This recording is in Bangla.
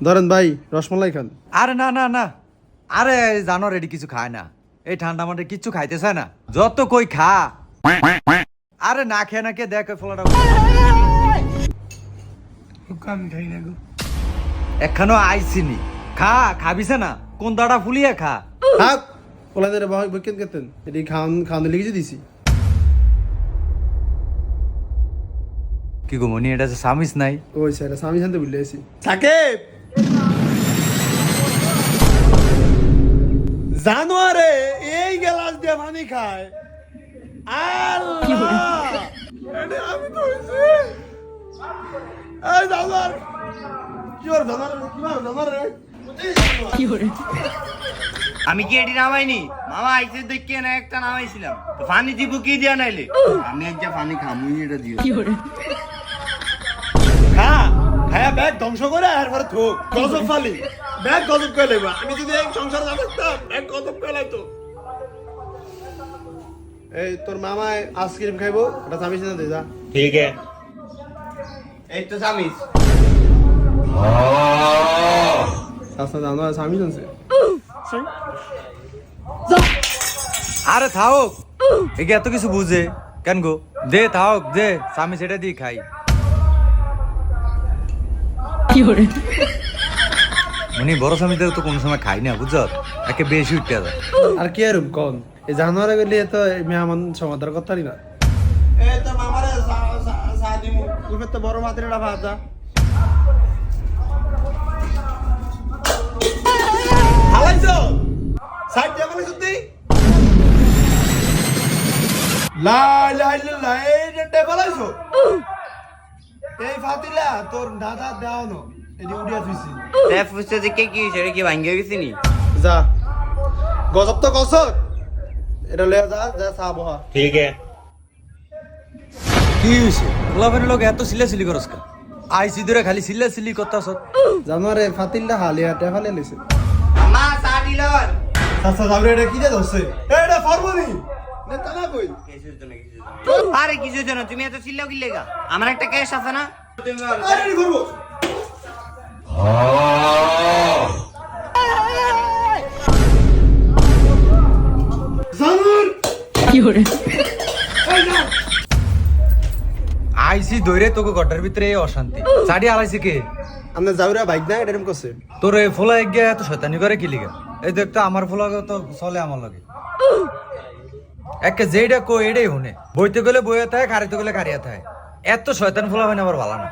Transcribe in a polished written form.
ধরেন ভাই রসমালাই খান। আরে না না না, আরে জানোয়ার এটি কিছু খায় না, এই ঠান্ডা মাঠে কিচ্ছু খাইতে চায় না, যত কই খা। আরে না খেয়ে না কে দেখ ওই ফলাটা আমি খাই না গো। এখানো আইসিনি, খা খাবিছে না, কোন দাড়া ফুলিয়ে খা। থাক ওলাদের বকেন কেতেন এটি খান খান লিখে দিছি। কি গো মনি, এটা যে সামিস নাই? ওই স্যার আমি জানতে ভুলে গেছি। সাকিব জানোয়ারে এই গ্লাস দিয়ে পানি খায়। আল্লাহ এটা আমি তো হইছে। এই জানোয়ার কি ওর জানোয়ার রে কি করে? আমি কি এটি নামাইনি? মামা আইসে দেখে না একটা নামাইছিলাম, তো পানি দিব কি দিয়া নাইলে? আমি একটা পানি খামুই, এটা দিও। খা খায়া ব্যাগ ধ্বংস করে আর পরে থোক গজব ফালি ব্যাগ গজব করে লেবা। আমি যদি এই সংসারে না থাকতাম ব্যাগ গজব করে লাইতো। এই তোর মামায় আইসক্রিম খাইবো, এটা চামিচ না দে যা। ঠিক আছে, এই তো চামিচ। আচ্ছা জানো চামিচ আছে। আরে থাওক, একে এত কিছু বুঝে কেন গো? দে থাওক দে, সামিস এটা দিয়ে খাই। মনি বড় স্বামীতে তো কোনো সময় খাই না, বুঝছ, একে বেশি উঠতে যায়। আর কি আর কোন এই জানোয়ারে গেলে তো মেহমান সমাদার করতারি না। এই তোর মামারে সাদিমু উঠে তো বড় মাত্রে এটা ভাজা। হালাইছো সাইড দিয়ে বলে সুতি লা লা লা এই ডে বলাইছো। এই ফাতিলা তোর দাদা দাওনো এদি উড়িয়া থুইছি। এ ফুসতে দেখে কি সেটা কি ভাঙ্গে গেছে নি? যা গজব তো কসর এটা লয়ে যা যা চা বহা। ঠিক আছে। কি হয়েছে গোলাপের লোক এত সিলাসিলি করস কা? আইসি ধরে খালি সিলাসিলি করতাস। জানোয়ারে ফাতিলটা হালিয়া টেফালে লইছে। মা চা দিলর। আচ্ছা যাবে এটা কি দে দছে এটা ফরমানি না তানা কই কিছুর জন্য, কিছুর জন্য। আরে কিছুর জন্য তুমি এত চিল্লাও কি লেগা? আমার একটা কেস আছে না, তুমি আরে রে করব। জানোয়ার কি করে আইসি ধরে তোকে গড্ডার ভিতরে এই অশান্তি সাড়ি আলাইছে কে? আমরা যাওরা বাইক না এরকম করছে। তোর এই ফোলা এগিয়ে এত শয়তানি করে কি লিগা? এই দেখতো আমার ফোলা তো চলে আমার লগে, একে যেইটা কো এটাই শুনে, বইতে গেলে বইয়ে থাকে, খারিতে গেলে খারিয়া থাকে। এত শয়তান ফোলা হয় না, আবার ভালো না।